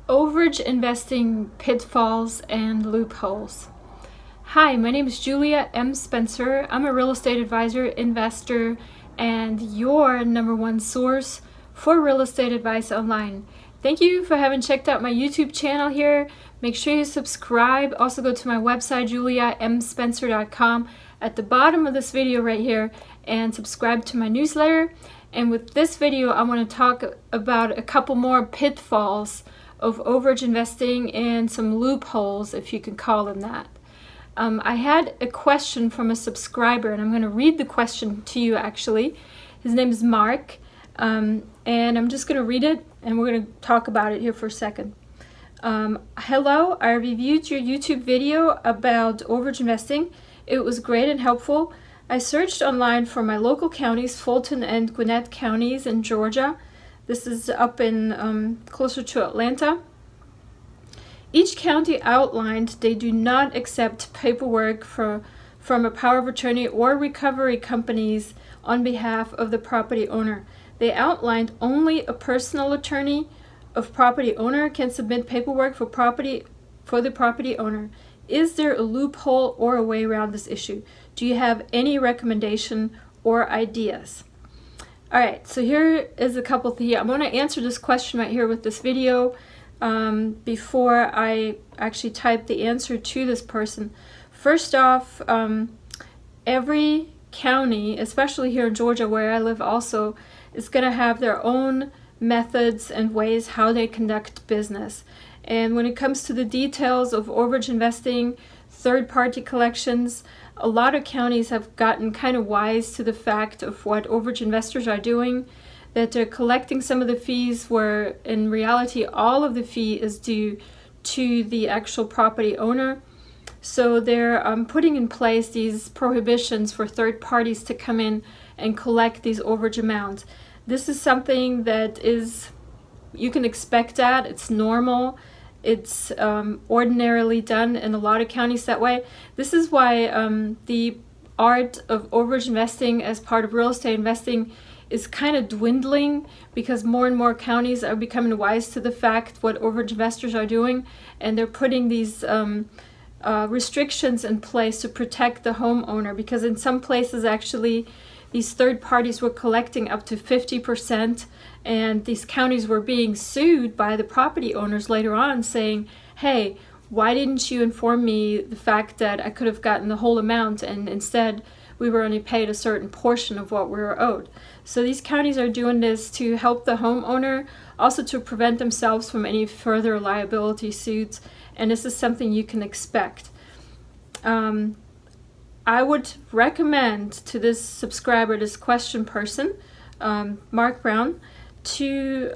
Overage investing pitfalls and loopholes. Hi, my name is Julia M. Spencer. I'm a real estate advisor, investor, and your #1 source for real estate advice online. Thank you for having checked out my YouTube channel here. Make sure you subscribe. Also go to my website, juliamspencer.com, at the bottom of this video right here, and subscribe to my newsletter. And with this video, I want to talk about a couple more pitfalls of overage investing and some loopholes, if you could call them that. I had a question from a subscriber, and I'm going to read the question to you actually. His name is Mark, and I'm just going to read it, and we're going to talk about it here for a second. Hello, I reviewed your YouTube video about overage investing. It was great and helpful. I searched online for my local counties, Fulton and Gwinnett counties in Georgia. This is up in closer to Atlanta. Each county outlined they do not accept paperwork from a power of attorney or recovery companies on behalf of the property owner. They outlined only a personal attorney of property owner can submit paperwork for the property owner. Is there a loophole or a way around this issue? Do you have any recommendation or ideas? Alright, so here is a couple things. I'm going to answer this question right here with this video before I actually type the answer to this person. First off, every county, especially here in Georgia where I live also, is going to have their own methods and ways how they conduct business. And when it comes to the details of overage investing, third-party collections, a lot of counties have gotten kind of wise to the fact of what overage investors are doing, that they're collecting some of the fees where in reality all of the fee is due to the actual property owner. So they're putting in place these prohibitions for third parties to come in and collect these overage amounts. This is something that is, you can expect that, it's normal. It's ordinarily done in a lot of counties that way. This is why the art of overage investing as part of real estate investing is kind of dwindling, because more and more counties are becoming wise to the fact what overage investors are doing, and they're putting these restrictions in place to protect the homeowner, because in some places actually these third parties were collecting up to 50%, and these counties were being sued by the property owners later on saying, hey, why didn't you inform me the fact that I could have gotten the whole amount, and instead we were only paid a certain portion of what we were owed. So these counties are doing this to help the homeowner, also to prevent themselves from any further liability suits, and this is something you can expect. I would recommend to this subscriber, this question person, Mark Brown, to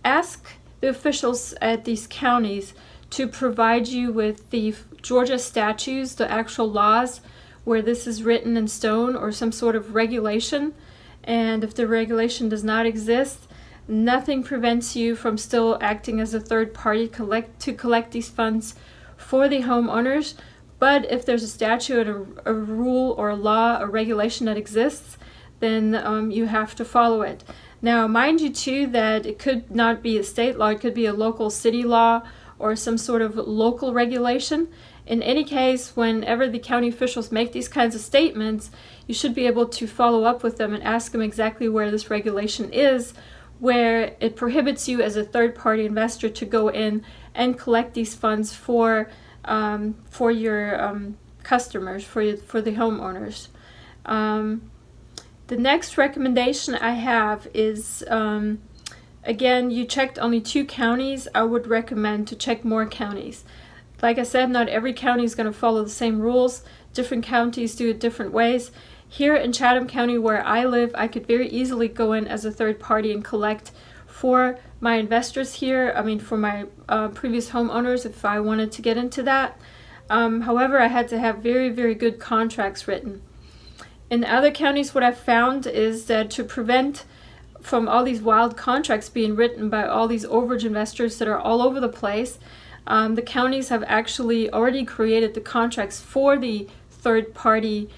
ask the officials at these counties to provide you with the Georgia statutes, the actual laws where this is written in stone, or some sort of regulation. And if the regulation does not exist, nothing prevents you from still acting as a third party to collect these funds for the homeowners. But if there's a statute, a rule or a law, a regulation that exists, then you have to follow it. Now, mind you too that it could not be a state law, it could be a local city law or some sort of local regulation. In any case, whenever the county officials make these kinds of statements, you should be able to follow up with them and ask them exactly where this regulation is, where it prohibits you as a third-party investor to go in and collect these funds for your customers, for the homeowners. The next recommendation I have is, again, you checked only 2 counties. I would recommend to check more counties. Like I said, not every county is going to follow the same rules. Different counties do it different ways. Here in Chatham County where I live, I could very easily go in as a third party and collect for my investors here, for my previous homeowners if I wanted to get into that. However, I had to have very, very good contracts written. In other counties, what I've found is that to prevent from all these wild contracts being written by all these overage investors that are all over the place, the counties have actually already created the contracts for the third-party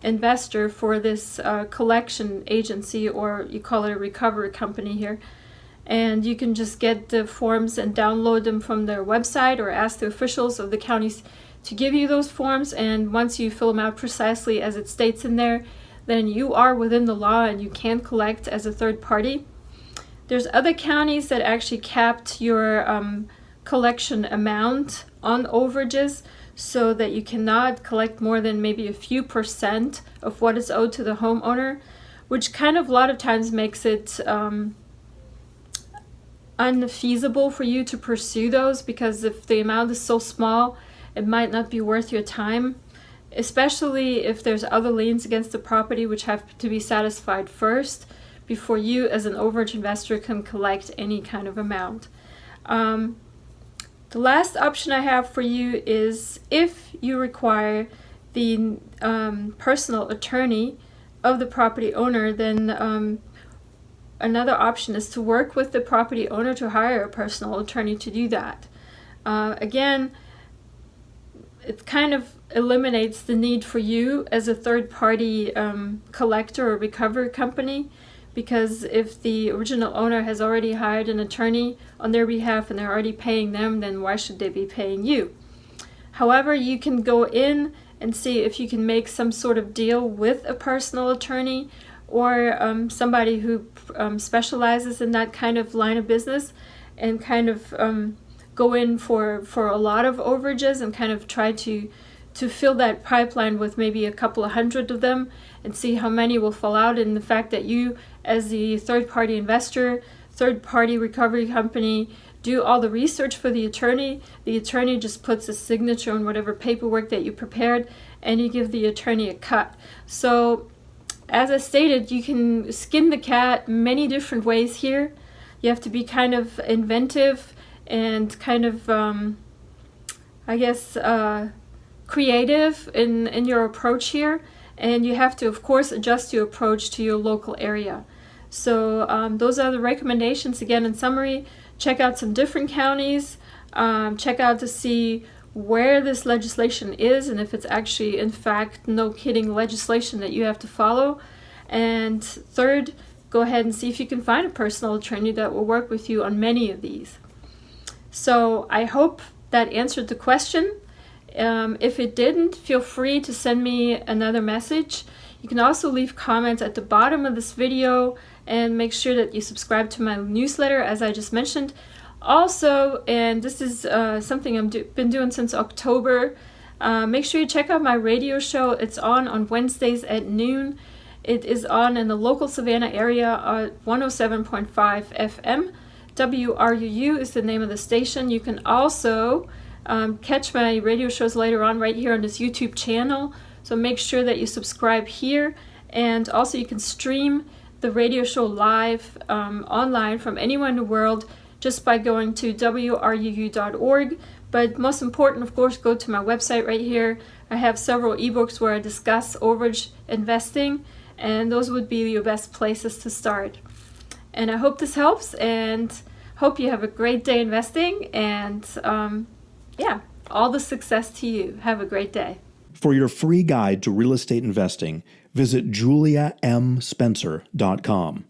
investor for this collection agency, or you call it a recovery company here. and you can just get the forms and download them from their website or ask the officials of the counties to give you those forms. And once you fill them out precisely as it states in there, then you are within the law and you can collect as a third party. There's other counties that actually capped your collection amount on overages, so that you cannot collect more than maybe a few % of what is owed to the homeowner, which kind of a lot of times makes it unfeasible for you to pursue those, because if the amount is so small, it might not be worth your time, especially if there's other liens against the property which have to be satisfied first before you as an overage investor can collect any kind of amount. The last option I have for you is if you require the personal attorney of the property owner, then another option is to work with the property owner to hire a personal attorney to do that. Again, it kind of eliminates the need for you as a third-party collector or recovery company, because if the original owner has already hired an attorney on their behalf and they're already paying them, then why should they be paying you? However, you can go in and see if you can make some sort of deal with a personal attorney or somebody who specializes in that kind of line of business, and kind of go in for a lot of overages and kind of try to fill that pipeline with maybe a couple of hundred of them and see how many will fall out. And the fact that you, as the third-party investor, third-party recovery company, do all the research for the attorney just puts a signature on whatever paperwork that you prepared, and you give the attorney a cut. So as I stated, you can skin the cat many different ways here. You have to be kind of inventive and kind of creative in your approach here, and you have to of course adjust your approach to your local area. So those are the recommendations. Again, in summary, check out some different counties, check out to see where this legislation is and if it's actually in fact no kidding legislation that you have to follow. And third, go ahead and see if you can find a personal attorney that will work with you on many of these. So I hope that answered the question. If it didn't, feel free to send me another message. You can also leave comments at the bottom of this video, and make sure that you subscribe to my newsletter, as I just mentioned. Also, and this is something I've been doing since October, make sure you check out my radio show. It's on Wednesdays at noon. It is on in the local Savannah area at 107.5 FM. WRUU is the name of the station. You can also catch my radio shows later on right here on this YouTube channel. So make sure that you subscribe here. And also you can stream the radio show live online from anywhere in the world just by going to wruu.org. But most important, of course, go to my website right here. I have several ebooks where I discuss overage investing, and those would be your best places to start. And I hope this helps, and hope you have a great day investing, and all the success to you. Have a great day. For your free guide to real estate investing, visit juliamspencer.com.